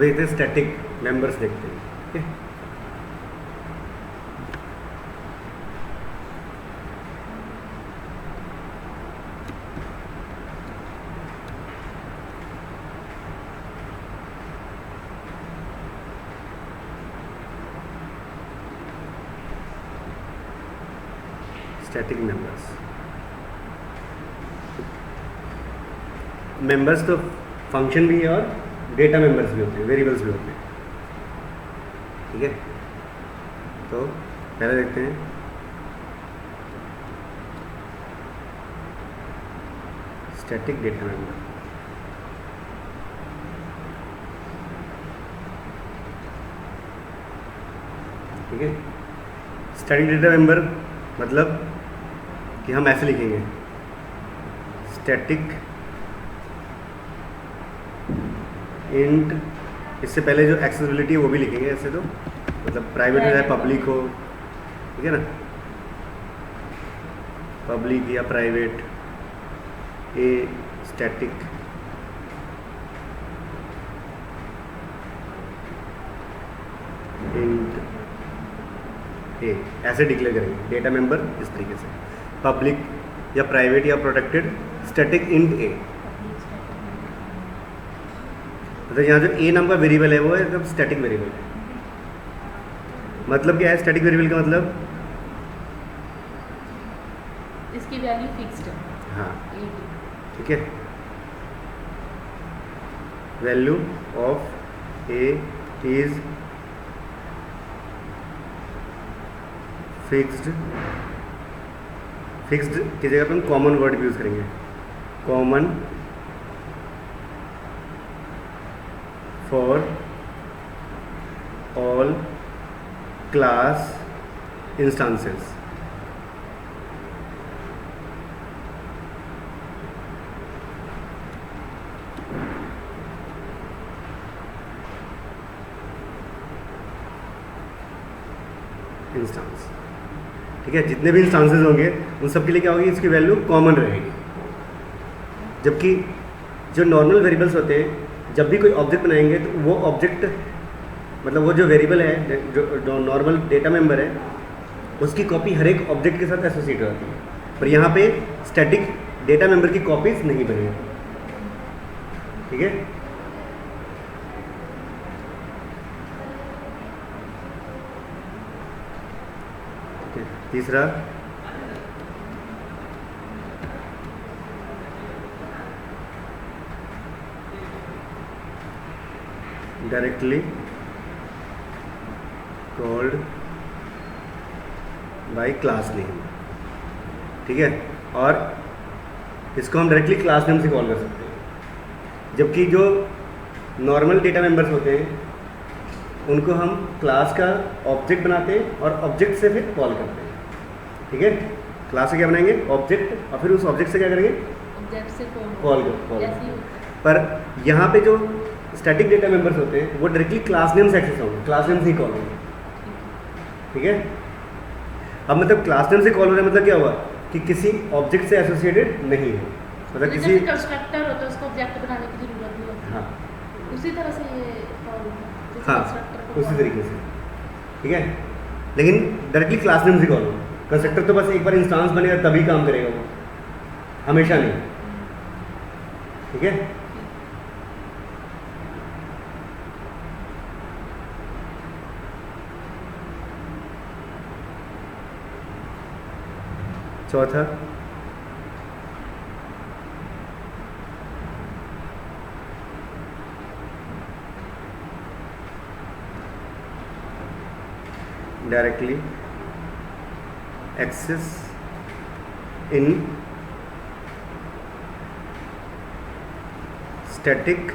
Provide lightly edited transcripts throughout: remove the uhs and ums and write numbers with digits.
अब देखते हैं स्टैटिक मेंबर्स देखते हैं। ठीक है, स्टैटिक मेंबर्स तो फंक्शन भी है और डेटा मेंबर्स भी होते हैं, वेरिएबल्स भी होते हैं। ठीक है, तो पहले देखते हैं स्टैटिक डेटा मेंबर। ठीक है, स्टैटिक डेटा मेंबर मतलब कि हम ऐसे लिखेंगे स्टैटिक इंट, इससे पहले जो एक्सेसिबिलिटी है वो भी लिखेंगे ऐसे, तो मतलब प्राइवेट हो या पब्लिक हो। ठीक है ना, पब्लिक या प्राइवेट, ए स्टैटिक इंट ए, ऐसे डिक्लेयर करेंगे डेटा मेंबर इस तरीके से, पब्लिक या प्राइवेट या प्रोटेक्टेड स्टैटिक इंट ए। मतलब यहाँ जो ए नाम का वेरिएबल है वो है एकदम स्टैटिक वेरिएबल है। मतलब क्या है स्टैटिक वेरिएबल का मतलब? इसकी वैल्यू फिक्स्ड है। हाँ, ठीक है, value of A is fixed. Fixed की जगह पे हम कॉमन वर्ड यूज़ करेंगे, common for all class instances. Instance, ठीक है, जितने भी इंस्टांसेस होंगे उन सब के लिए क्या होगी, इसकी वैल्यू कॉमन रहेगी। जबकि जो नॉर्मल वेरिएबल्स होते हैं, जब भी कोई ऑब्जेक्ट बनाएंगे तो वो ऑब्जेक्ट मतलब वो जो वेरिएबल है, जो नॉर्मल डेटा मेंबर है, उसकी कॉपी हर एक ऑब्जेक्ट के साथ एसोसिएट होती है। पर यहाँ पे स्टैटिक डेटा मेंबर की कॉपीज नहीं बनेगी। ठीक है, तीसरा directly called by class name. ठीक है, और इसको हम डायरेक्टली क्लास नेम से कॉल कर सकते हैं। जबकि जो नॉर्मल डेटा मेंबर्स होते हैं उनको हम क्लास का ऑब्जेक्ट बनाते हैं और ऑब्जेक्ट से फिर कॉल करते हैं। ठीक है, क्लास से क्या बनाएंगे, ऑब्जेक्ट, और फिर उस ऑब्जेक्ट से क्या करेंगे, ऑब्जेक्ट से कॉल। पर यहाँ पे जो स्टैटिक डेटा मेंबर्स होते हैं वो डायरेक्टली क्लास नेम से एक्सेस होंगे, क्लास नेम से ही कॉल होंगे। ठीक है, अब मतलब क्लास नेम से कॉल हो रहा है मतलब क्या हुआ कि किसी ऑब्जेक्ट से एसोसिएटेड नहीं है, मतलब किसी कंस्ट्रक्टर होता है उसको ऑब्जेक्ट बनाने की जरूरत नहीं होती। हाँ, उसी तरह से ये कॉल होता है। हाँ, उसी तरीके से। ठीक है, लेकिन डायरेक्टली क्लास नेम से कॉल होगा। कंस्ट्रक्टर तो बस एक बार इंस्टांस बनेगा तभी काम करेगा वो, हमेशा नहीं। ठीक है, चौथा directly access in static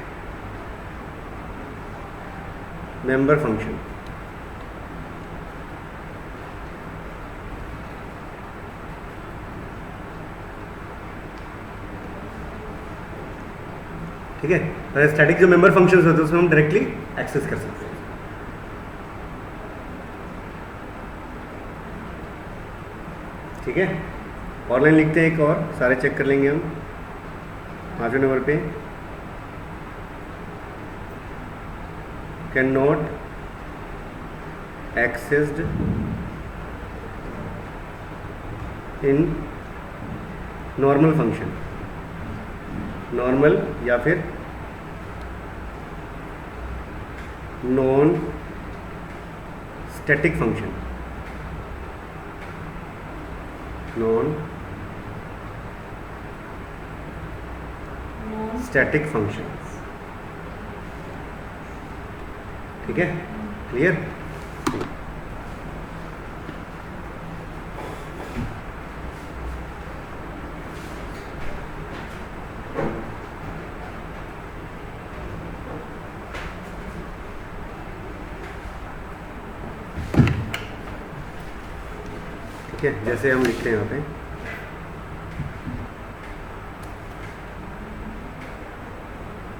member function. ठीक है, तो स्टैटिक जो मेंबर फंक्शंस होते हैं उसमें हम डायरेक्टली एक्सेस कर सकते हैं। ठीक है, ऑनलाइन लिखते हैं एक और, सारे चेक कर लेंगे हम 5वें नंबर पे। Can not accessed in normal function, normal या फिर non static function, non static function. ठीक है, क्लियर? ठीक है, जैसे हम लिखते हैं यहाँ पे,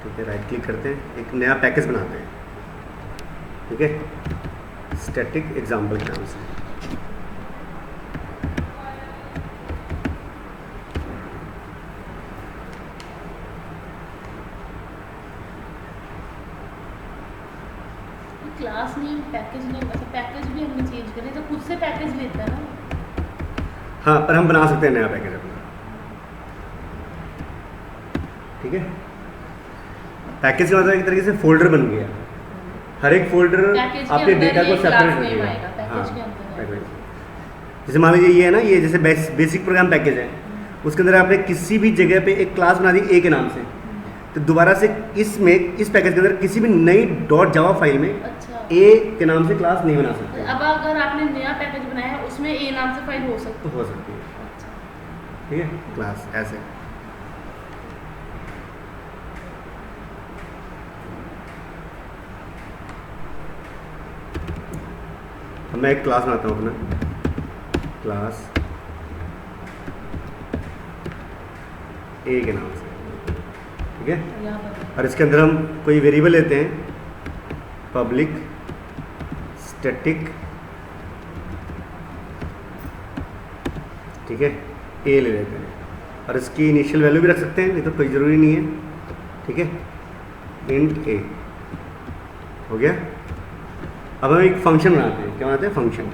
ठीक है, राइट क्लिक करते हैं, एक नया पैकेज बनाते हैं। ठीक है, स्टैटिक एग्जाम्पल के नाम से। क्लास नेम, पैकेज नेम, अच्छा पैकेज भी हमने चेंज करें तो खुद से पैकेज लेता है ना। हाँ, पर हम बना सकते हैं नया पैकेज अपना। ठीक है, पैकेज का मतलब एक तरीके से फोल्डर बन गया, हर एक फोल्डर पैकेज के आपके अंदर डेटा को ये सेपरेट क्लास नेम रखेगा। आएगा, पैकेज के अंदर हाँ, पैकेज। जैसे मान लीजिए ये है ना, ये जैसे बेसिक प्रोग्राम पैकेज है, उसके अंदर आपने किसी भी जगह पे एक क्लास बना दी ए के नाम से, तो दोबारा से इसमें इस पैकेज के अंदर किसी भी नई .जावा फाइल में अच्छा, ए के नाम से क्लास नहीं बना सकते। अब अगर आपने नया पैकेज बनाया है उसमें ए नाम से फाइल हो सकती तो हो सकती है। है। अच्छा, ठीक है, क्लास ऐसे। अब मैं एक क्लास बनाता हूँ अपना, क्लास ए के नाम से। ठीक है, यहाँ पर और इसके अंदर हम कोई वेरिएबल लेते हैं, पब्लिक स्टैटिक, ठीक है, ए ले लेते हैं, और इसकी इनिशियल वैल्यू भी रख सकते हैं, नहीं तो कोई ज़रूरी नहीं है। ठीक है, इंट ए हो गया। अब हम एक फंक्शन बनाते हैं, क्या बनाते हैं? फंक्शन,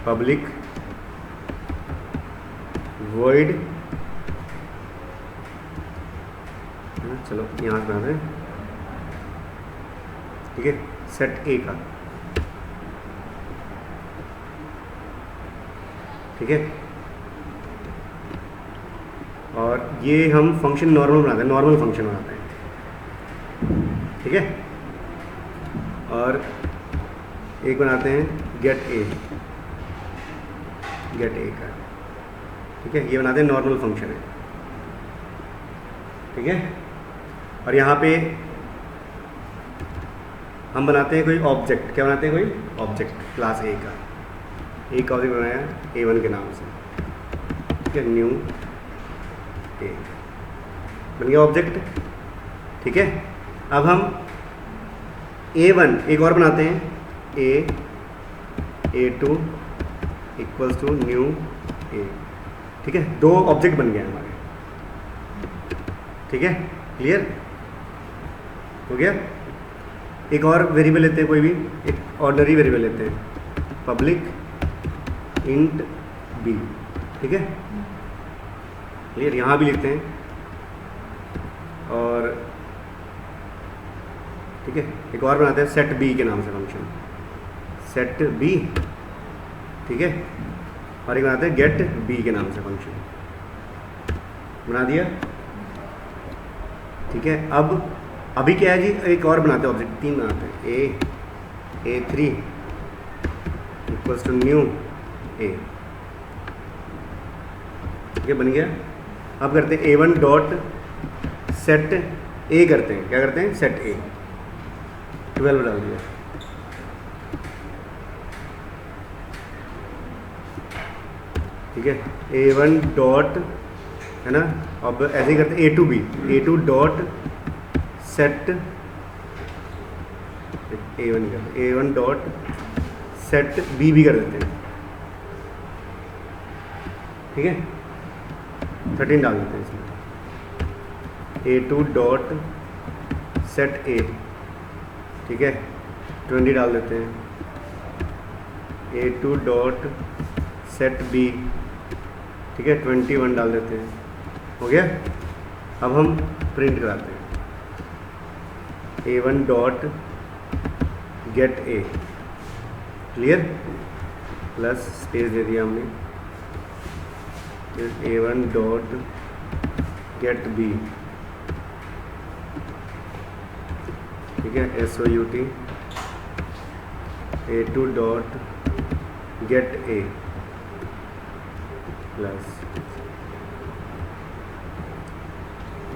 पब्लिक वॉइड, चलो यहाँ से बनाते हैं। ठीक है, सेट ए का। ठीक है, और ये हम फंक्शन नॉर्मल बनाते हैं, नॉर्मल फंक्शन बनाते हैं। ठीक है, और एक बनाते हैं गेट ए, गेट ए का। ठीक है, ये बनाते हैं नॉर्मल फंक्शन है। ठीक है, और यहाँ पे हम बनाते हैं कोई ऑब्जेक्ट, क्या बनाते हैं? कोई ऑब्जेक्ट क्लास ए का, एक ऑब्जेक्ट बनाया A1 के नाम से। ठीक है, न्यू ए बन गया ऑब्जेक्ट। ठीक है, अब हम A1 एक और बनाते हैं, A2 इक्वल्स टू न्यू ए। ठीक है, दो ऑब्जेक्ट बन गए हमारे। ठीक है, क्लियर हो गया। एक और वेरिएबल लेते हैं, कोई भी एक ऑर्डिनरी वेरिएबल लेते हैं, पब्लिक इंट बी। ठीक है, क्लियर, यहाँ भी लिखते हैं। और ठीक है, एक और बनाते हैं सेट बी के नाम से फंक्शन, सेट बी। ठीक है, और एक बनाते हैं गेट बी के नाम से फंक्शन, बना दिया। ठीक है, अब अभी क्या है जी, एक और बनाते हैं ऑब्जेक्ट, तीन बनाते हैं, A3 इक्वल्स टू न्यू ए। ठीक है, बन गया। अब करते हैं A1 डॉट सेट ए, करते हैं क्या करते हैं? सेट ए 12 डाल दिया। ठीक है, A1 डॉट, है ना, अब ऐसे ही करते हैं A2 भी, A2 डॉट सेट A1 करते हैं, A1 डॉट सेट बी भी कर देते हैं। ठीक है, 13 डाल देते हैं इसमें, A2 डॉट सेट ए, ठीक है, 20 डाल देते हैं, A2 डॉट सेट बी, ठीक है, 21 डाल देते हैं, हो गया। अब हम प्रिंट कराते हैं, A1 dot get A, clear, plus space दे दिया हमने, फिर A1 डॉट गेट बी, ठीक है, SOUT, A2 dot get A plus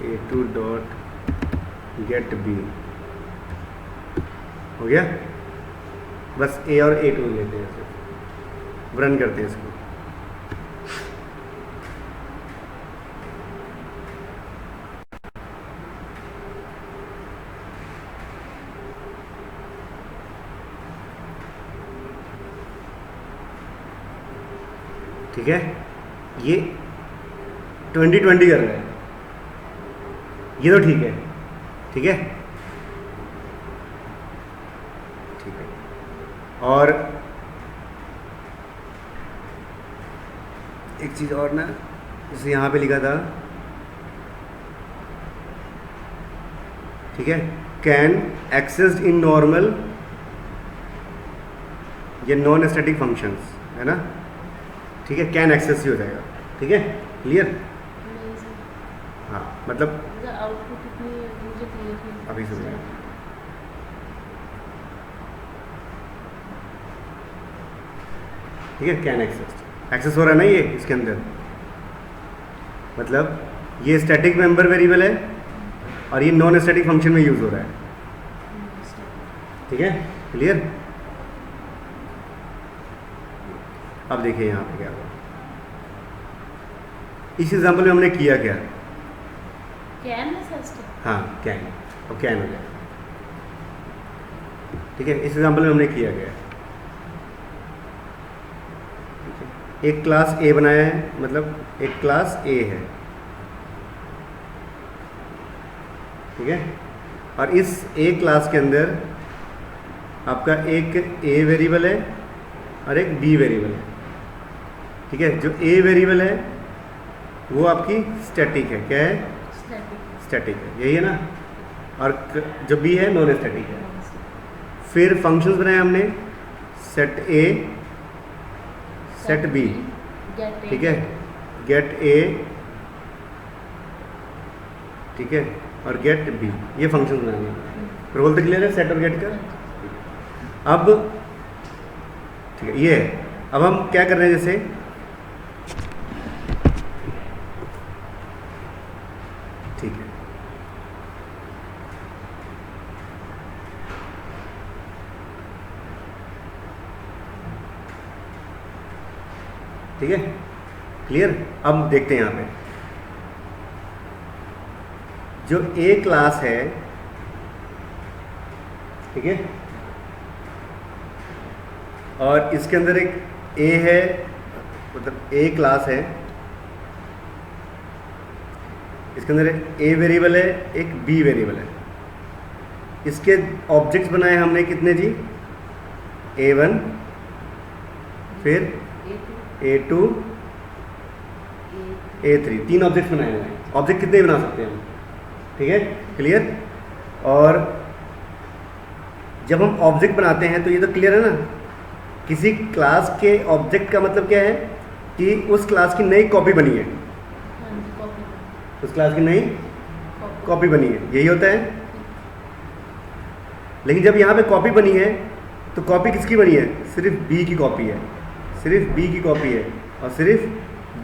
A2 dot get B, हो गया। बस A और A2 लेते हैं, सिर्फ रन करते हैं इसको, ठीक है। ये 2020 कर रहा है, ये तो ठीक है, ठीक है, ठीक है। और एक चीज़ और ना, जैसे यहाँ पे लिखा था, ठीक है, कैन एक्सेस्ड इन नॉर्मल ये नॉन स्टैटिक फंक्शंस है ना, ठीक है, कैन एक्सेस ही हो जाएगा, ठीक है, क्लियर। नहीं सर, हाँ मतलब आउटपुट इतनी मुझे क्लियर नहीं अभी सुन रहे हैं। ठीक है, कैन एक्सेस हो रहा है ना ये इसके अंदर, मतलब ये स्टैटिक मेंबर वेरिएबल है और ये नॉन स्टैटिक फंक्शन में यूज हो रहा है, ठीक है, क्लियर। अब देखिए यहाँ पे क्या हुआ, इस एग्जाम्पल में हमने किया क्या, कैन है सर इसका? हाँ कैन, और कैन हो गया, ठीक है। इस एग्जाम्पल में हमने किया क्या, एक क्लास ए बनाया है, मतलब एक क्लास ए है, ठीक है, और इस ए क्लास के अंदर आपका एक ए वेरिएबल है और एक बी वेरिएबल है, ठीक है। जो ए वेरिएबल है वो आपकी स्टैटिक है, क्या है, स्टैटिक है, यही है ना, और जो बी है नॉन स्टैटिक है। फिर फंक्शंस बनाए हमने, सेट ए, सेट बी, ठीक है, गेट ए, ठीक है, और गेट बी, ये फंक्शन बनाएंगे। रोल तो क्लियर है सेट और गेट का। अब ठीक है, ये है। अब हम क्या कर रहे हैं, जैसे ठीक है, ठीक है, क्लियर। अब देखते हैं यहाँ पे जो ए क्लास है, ठीक है, और इसके अंदर एक ए है, मतलब ए क्लास है, इसके अंदर ए वेरिएबल है, एक बी वेरिएबल है। इसके ऑब्जेक्ट्स बनाए हमने कितने जी, A1, फिर A2, A3, 3 ऑब्जेक्ट्स बनाए हुए हैं। ऑब्जेक्ट कितने बना सकते हैं हम, ठीक है, क्लियर। और जब हम ऑब्जेक्ट बनाते हैं तो ये तो क्लियर है ना, किसी क्लास के ऑब्जेक्ट का मतलब क्या है कि उस क्लास की नई कॉपी बनी है, उस क्लास की नई कॉपी बनी है, यही होता है। लेकिन जब यहाँ पे कॉपी बनी है तो कॉपी किसकी बनी है, सिर्फ बी की कॉपी है, सिर्फ बी की कॉपी है, और सिर्फ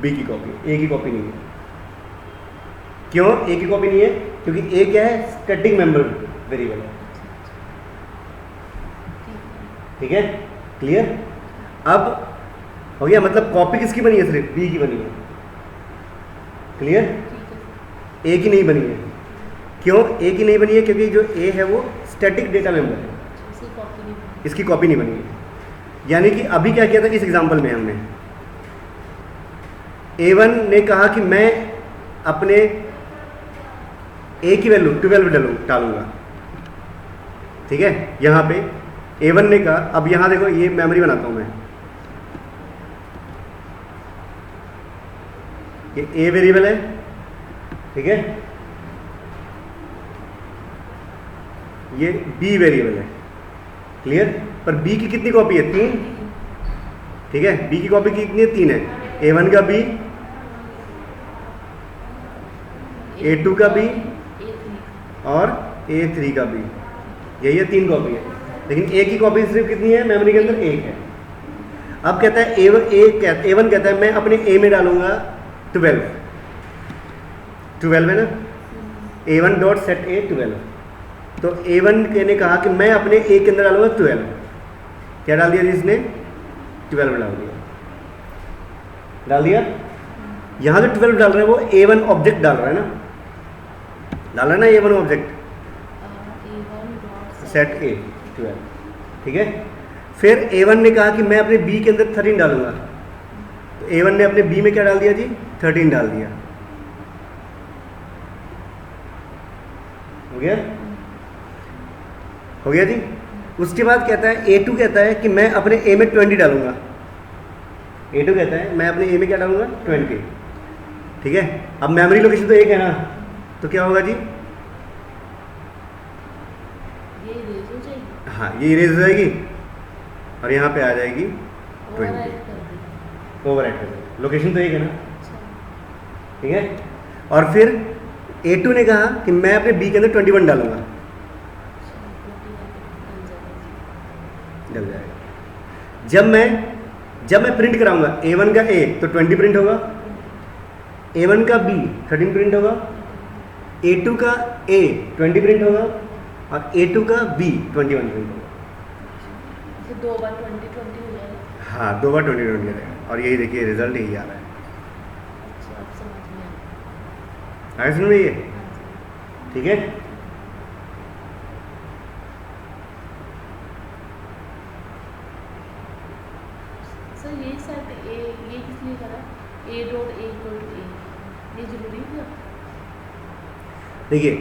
बी की कॉपी, ए की कॉपी नहीं है। क्यों ए की कॉपी नहीं है, क्योंकि ए क्या है, स्टैटिक मेंबर वेरिएबल है, ठीक है, क्लियर। अब हो गया, मतलब कॉपी किसकी बनी है, सिर्फ बी की बनी है, क्लियर, ए की नहीं बनी है। क्यों ए की नहीं बनी है, क्योंकि जो ए है वो स्टैटिक डेटा मेंबर है, इसकी कॉपी नहीं बनी है। यानी कि अभी क्या किया था इस एग्जांपल में, हमने A1 ने कहा कि मैं अपने ए की वैल्यू 12 डालूंगा, ठीक है, यहाँ पे A1 ने कहा, अब यहाँ देखो ये मेमोरी बनाता हूँ मैं, ये A वेरिएबल है, ठीक है, ये B वेरिएबल है, क्लियर। पर B की कितनी कॉपी है? 3, ठीक है, B की कॉपी कितनी है? 3 है। A1 का B, A2 का B और A3 का B, यही है 3 कॉपी है। लेकिन A की कॉपी सिर्फ कितनी है मेमोरी के अंदर? 1 है। अब कहता है A1 कहता है मैं अपने A में डालूंगा 12 है ना, A1 डॉट सेट A 12। तो A1 ने कहा कि मैं अपने A के अंदर डालूंगा 12। क्या डाल दिया जी इसने? 12 डाल दिया। यहाँ जो 12 डाल रहा है वो A1 ऑब्जेक्ट डाल रहा है ना, डाल रहा है ना A1 ऑब्जेक्ट सेट A 12, ठीक है। फिर A1 ने कहा कि मैं अपने B के अंदर 13 डालूंगा, तो A1 ने अपने B में क्या डाल दिया जी? 13 डाल दिया। हो गया? हो गया जी। उसके बाद कहता है A2 कहता है कि मैं अपने A में 20 डालूंगा। A2 कहता है मैं अपने A में क्या डालूंगा? 20, ठीक है। अब मेमोरी लोकेशन तो 1 है ना, तो क्या होगा जी? ये इरेज हो जाएगी, हाँ, ये इरेज हो जाएगी और यहाँ पे आ जाएगी 20, ओवरराइट कर दी। ओवरराइट कर देगी। लोकेशन तो 1 है ना, अच्छा, ठीक है। और फिर A2 ने कहा कि मैं अपने B के अंदर 21 डालूंगा, अच्छा, 21 डल जाएगा। जब मैं प्रिंट कराऊंगा A1 का A तो 20 प्रिंट होगा, A1 का B 13 प्रिंट होगा, A2 का A 20 प्रिंट होगा और A2 का B 21 प्रिंट होगा। तो 2 बार 20 हो जाएगा। हाँ, 2 बार 20 हो जाएगा। और यही देखिए रिजल्ट यही आ रहा है। अच्छा, अब समझ में आया। आगे सुन रही है, हाँ जी। ठीक है। सर ये सेट ये किस लिए करा? A dot A equal to A, ये जरूरी है? देखिए,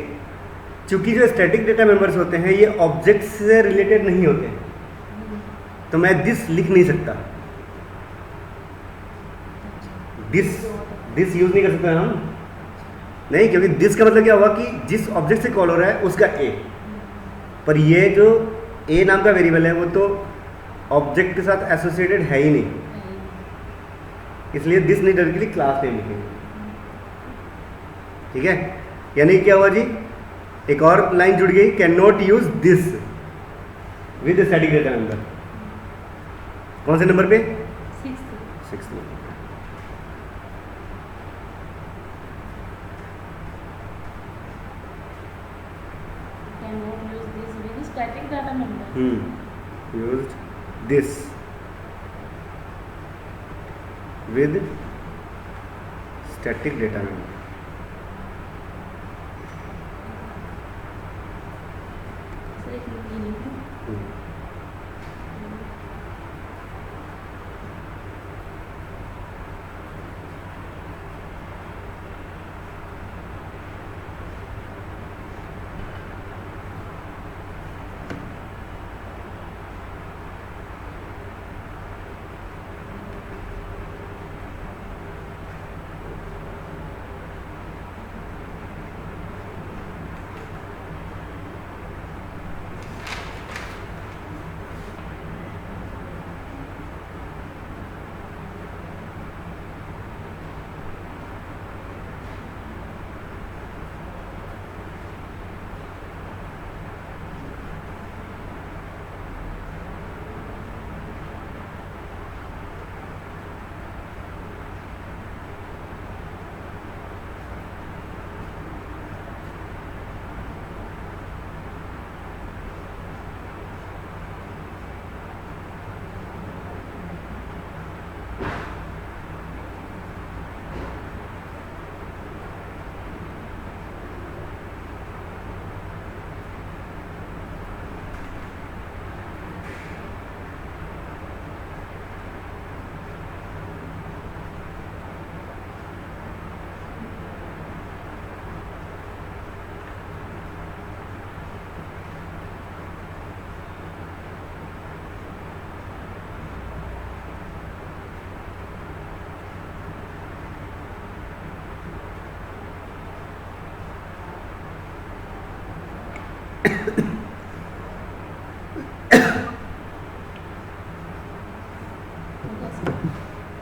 चूंकि जो स्टैटिक डेटा मेंबर्स होते हैं ये ऑब्जेक्ट से रिलेटेड नहीं होते, तो मैं दिस लिख नहीं सकता। दिस यूज नहीं कर सकते हम, नहीं, क्योंकि दिस का मतलब क्या हुआ कि जिस ऑब्जेक्ट से कॉल हो रहा है उसका A, पर ये जो A नाम का वेरिएबल है वो तो ऑब्जेक्ट के साथ एसोसिएटेड है ही नहीं, इसलिए दिस नहीं डायरेक्टली क्लास नेम लिखेंगे, ठीक है। यानी क्या हुआ जी? एक और लाइन जुड़ गई, can not use this with static data number. कौन से नंबर पे? 6th number. Cannot use this with static data member. Used this with static data member। Sir एक मिनट ये लिखूं।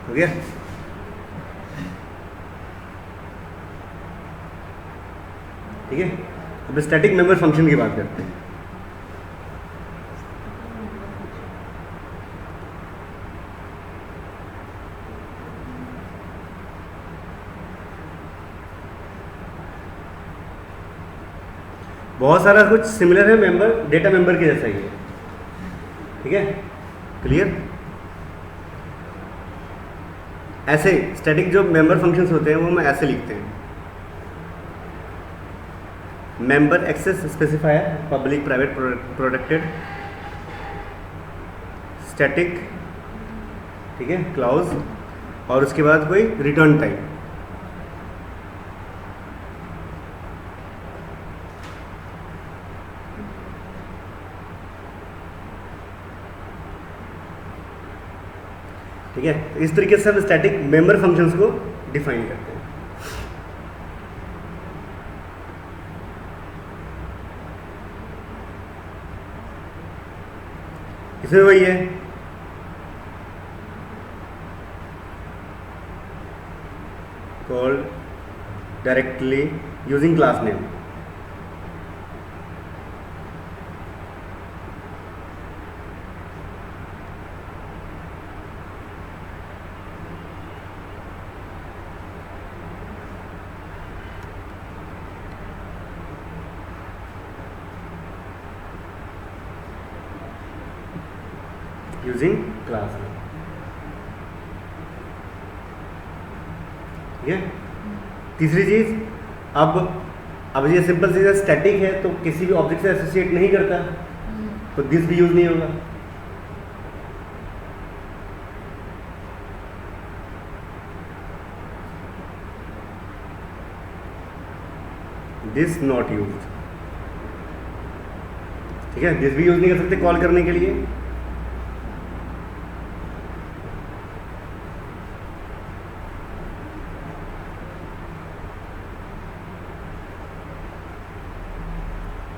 हो गया? ठीक है, अब स्टैटिक मेंबर फंक्शन की बात करते हैं। बहुत सारा कुछ सिमिलर है मेंबर डेटा मेंबर के जैसा ही है। ठीक है, क्लियर? ऐसे स्टैटिक जो मेंबर फंक्शंस होते हैं वो हम ऐसे लिखते हैं। Member access specifier public private protected static, ठीक है, क्लाउज, और उसके बाद कोई रिटर्न टाइप। ठीक है, तो इस तरीके से हम स्टैटिक मेंबर फंक्शंस को डिफाइन करते हैं। इसमें वही है, called directly using class name. Using class name. ठीक है, तीसरी चीज, अब ये सिंपल सी स्टैटिक है तो किसी भी ऑब्जेक्ट से एसोसिएट नहीं करता, तो दिस भी यूज नहीं होगा। This not used. ठीक है, दिस भी यूज नहीं कर सकते कॉल करने के लिए।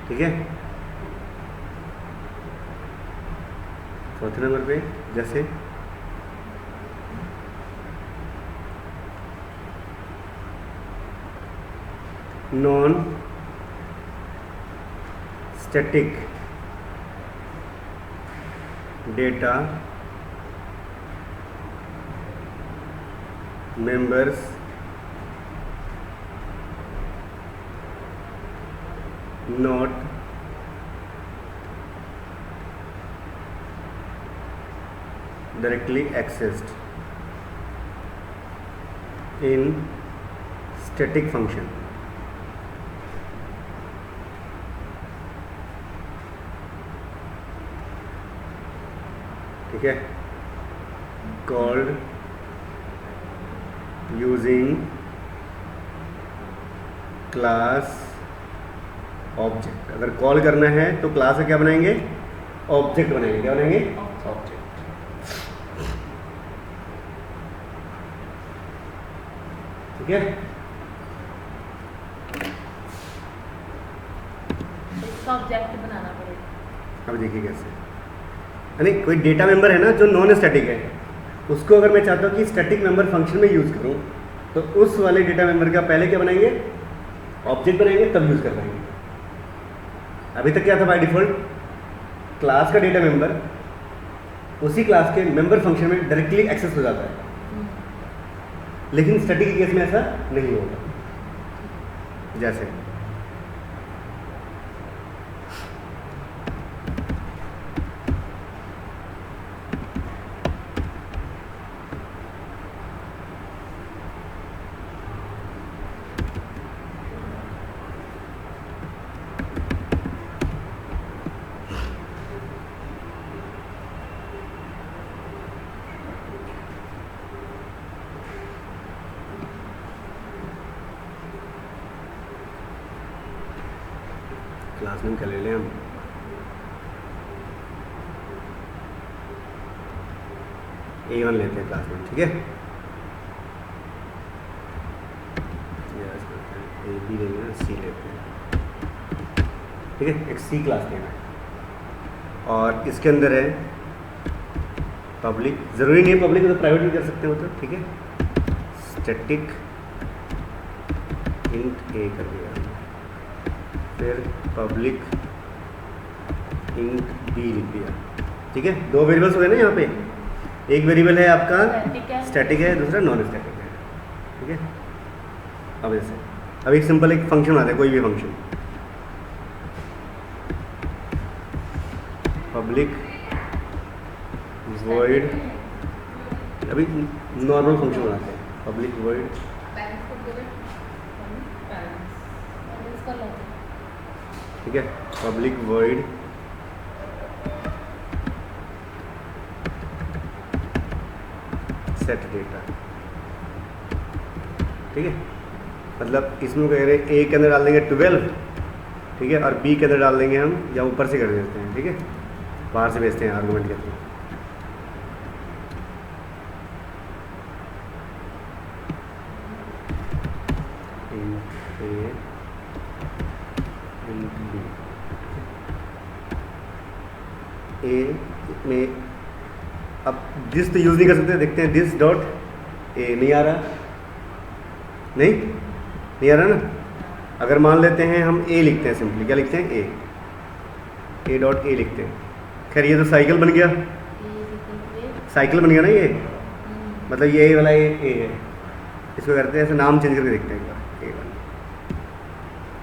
ठीक है, चौथे नंबर पे जैसे non static data members not directly accessed in static function। ठीक है, called using class ऑब्जेक्ट। अगर कॉल करना है तो क्लास से क्या बनाएंगे? ऑब्जेक्ट बनाएंगे। क्या बनाएंगे? ऑब्जेक्ट। ठीक है, इसका ऑब्जेक्ट बनाना पड़ेगा। अब देखिए कैसे, यानी कोई डेटा मेंबर है ना जो नॉन स्टैटिक है, उसको अगर मैं चाहता हूँ कि स्टैटिक मेंबर फंक्शन में यूज करूँ, तो उस वाले डेटा मेंबर का पहले क्या बनाएंगे? ऑब्जेक्ट बनाएंगे, तब यूज कर पाएंगे। अभी तक क्या था बाय डिफॉल्ट? क्लास का डेटा मेंबर उसी क्लास के मेंबर फंक्शन में डायरेक्टली एक्सेस हो जाता है, लेकिन स्टैटिक केस में ऐसा नहीं होगा। जैसे क्लास नेम क्या ले लें हम? A1 लेते हैं क्लास नेम। ठीक है, A B लेंगे ना, C लेते हैं। ठीक है, एक सी क्लास लेना है और इसके अंदर है पब्लिक, ज़रूरी नहीं है पब्लिक, तो प्राइवेट भी कर सकते हो तो ठीक है, स्टैटिक इंट ए कर दिया, फिर पब्लिक इंट बी लिख दिया। ठीक है, दो वेरिएबल्स हो गए ना यहाँ पे, एक वेरिएबल है आपका स्टैटिक है, दूसरा नॉन स्टैटिक है। ठीक है, अब ऐसे अब एक सिंपल एक फंक्शन बनाते हैं, कोई भी फंक्शन, पब्लिक वॉइड, अभी नॉर्मल फंक्शन बनाते हैं, पब्लिक वॉइड ठीक है, पब्लिक वॉइड सेट डेटा। ठीक है, मतलब इसमें कह रहे हैं ए के अंदर डाल देंगे 12, ठीक है, और बी के अंदर डाल देंगे हम, या ऊपर से कर देते हैं, ठीक है, बाहर से भेजते हैं आर्गुमेंट के थ्रू। ए में अब दिस तो यूज़ नहीं कर सकते, देखते हैं दिस डॉट ए, नहीं आ रहा, नहीं आ रहा ना। अगर मान लेते हैं हम ए लिखते हैं, सिंपली क्या लिखते हैं, ए डॉट ए लिखते हैं। खैर ये तो साइकिल बन गया, साइकिल बन गया ना ये, मतलब ये वाला ए है, इसको करते हैं ऐसे, नाम चेंज करके देखते हैं एक बार, ए वाला।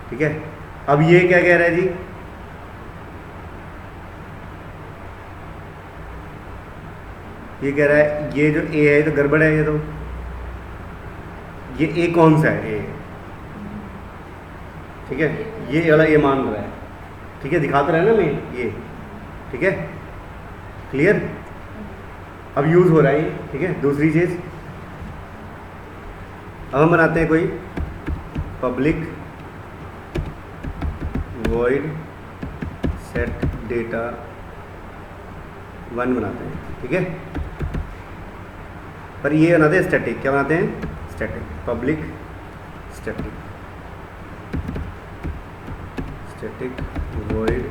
ठीक है, अब ये क्या कह रहा है जी, ये कह रहा है ये जो ए है तो गड़बड़ है, ये तो ये ए कौन सा है, ए, ठीक है, ये वाला ए मान रहा है, ठीक है, दिखाता रहा है ना मैं ये, ठीक है, क्लियर। अब यूज़ हो रहा है ये, ठीक है। दूसरी चीज़, अब हम बनाते हैं कोई पब्लिक वॉइड सेट डेटा 1 बनाते हैं, ठीक है, पर ये बनाते हैं स्टैटिक, क्या बनाते हैं, static, public static void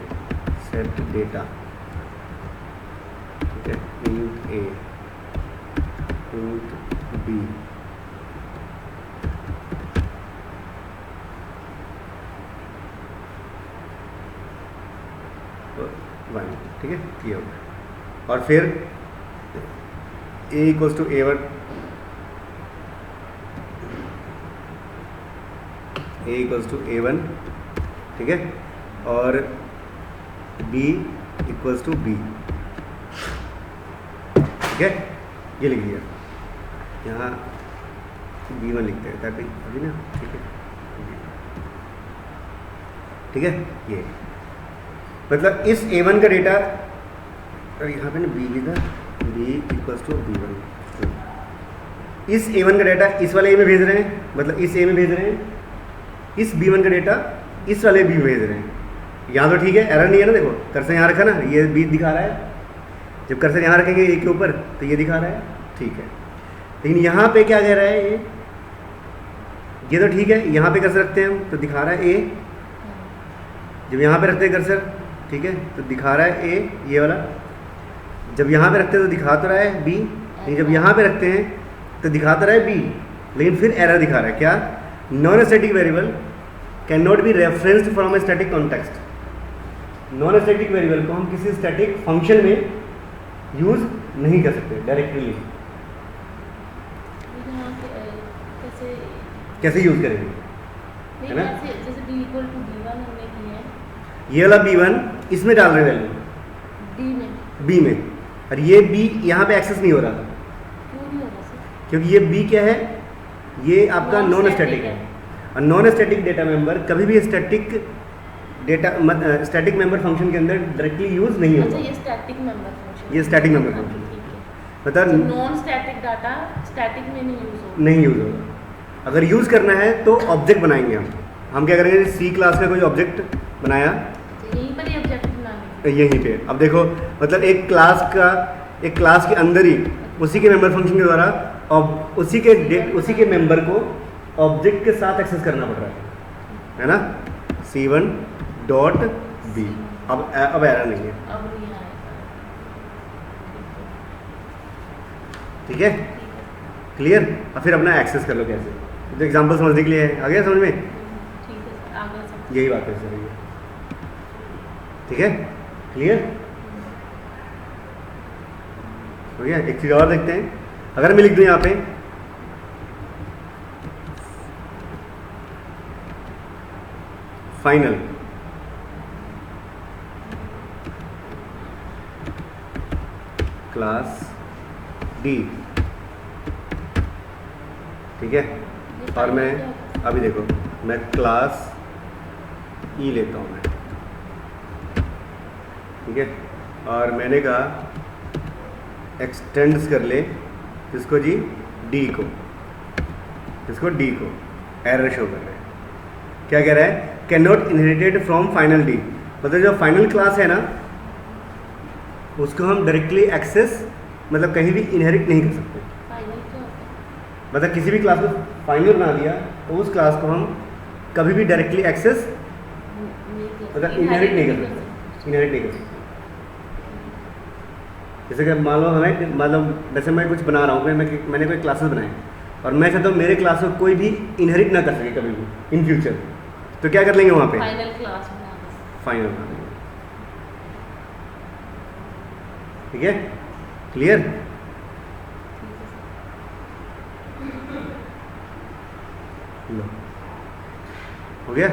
set data, ठीक है, इंट ए इंट बी, तो 1, ठीक है, ये होगा। और फिर a equals to A1, a equals to A1, ठीक है, और b इक्वल्स टू B, ठीक है, ये लिख दिया, यहाँ B1 लिखते हैं ताकि अभी ना, ठीक है, ठीक है, ये मतलब इस A1 का डेटा, और यहाँ पे ना B लिखा, B इक्वल्स टू B1, इस A1 का डेटा इस वाले A में भेज रहे हैं, मतलब इस A में भेज रहे हैं, इस B1 का डेटा इस वाले B में भेज रहे हैं। यहाँ तो ठीक है, एरर नहीं है ना, देखो कर्सर यहाँ रखा ना, ये B दिखा रहा है, जब कर्सर यहाँ रखेंगे A के ऊपर तो ये दिखा रहा है, ठीक है। लेकिन यहाँ पे क्या कह रहा है, ये तो ठीक है, यहाँ पे कर्सर रखते हैं हम तो दिखा रहा है A, जब यहाँ पे रखते हैं कर्सर, ठीक है, तो दिखा रहा है A, ये वाला, जब यहाँ पे रखते हैं तो दिखा तो रहा है B, लेकिन जब यहाँ पे रखते हैं तो दिखा तो रहा है B, लेकिन फिर एरर दिखा रहा है, क्या, non static variable can not be referenced from a static context. Non static variable को हम किसी स्टैटिक फंक्शन में यूज नहीं कर सकते डायरेक्टली। कैसे यूज करेंगे, है ना, जैसे b इक्वल टू b1 हमने किया है, ये वाला B1 इसमें डाल रहे हैं वैल्यू B में, और ये B यहाँ पे एक्सेस नहीं हो रहा, क्यों नहीं हो रहा सर? क्योंकि ये B क्या है, ये आपका नॉन स्टैटिक है, और नॉन स्टैटिक डेटा मेंबर कभी भी static data static member function के अंदर डायरेक्टली यूज नहीं होगा। अच्छा, ये स्टैटिक मेंबर फंक्शन, ये स्टैटिक मेंबर फंक्शन, ठीक है, मतलब नॉन स्टैटिक डाटा स्टैटिक में नहीं यूज होगा, नहीं यूज होगा। अगर यूज करना है तो ऑब्जेक्ट बनाएंगे हम क्या करेंगे, सी क्लास का कोई ऑब्जेक्ट बनाया, यहीं पर ही ऑब्जेक्ट बनाएंगे, यहीं पे। अब देखो, मतलब एक क्लास के अंदर ही उसी के मेंबर फंक्शन के द्वारा उसी के मेंबर को ऑब्जेक्ट के साथ एक्सेस करना पड़ रहा है ना। C1 dot B. अब एरर नहीं है, अब नहीं आएगा। ठीक है, क्लियर। अब फिर अपना एक्सेस कर लो कैसे, तो एग्जांपल समझने के लिए है, आ गया समझ में? ठीक है सर, आगे समझ। यही बात है सर, ये ठीक है, क्लियर हो गया। एक चीज़ और देखते हैं, अगर मैं लिख दूं यहाँ पे फाइनल क्लास डी, ठीक है, और मैं अभी देखो मैं क्लास ई लेता हूँ मैं, ठीक है, और मैंने कहा एक्सटेंड्स कर ले इसको जी डी को, इसको डी को, एरर शो कर रहा है, क्या कह रहा है, can not inherited from final D, मतलब जो फाइनल क्लास है ना उसको हम डायरेक्टली एक्सेस मतलब कहीं भी इनहेरिट नहीं कर सकते। फाइनल क्या होता है? मतलब किसी भी क्लास को फाइनल बना दिया तो उस क्लास को हम कभी भी डायरेक्टली एक्सेस नहीं कर मतलब सकते, इनहेरिट नहीं कर सकते। सकते, इनहेरिट नहीं कर सकते। जैसे कि मान लो हमें मतलब वैसे मैं कुछ बना रहा हूँ, मैंने कोई क्लासेस बनाए और मैं चाहता हूँ मेरे क्लास को कोई भी इनहेरिट ना कर सके कभी भी इन फ्यूचर, तो क्या कर लेंगे वहाँ पे, फाइनल क्लास बना दो। फाइनल बना देंगे, ठीक है, क्लियर ठीक है सर। लो हो गया।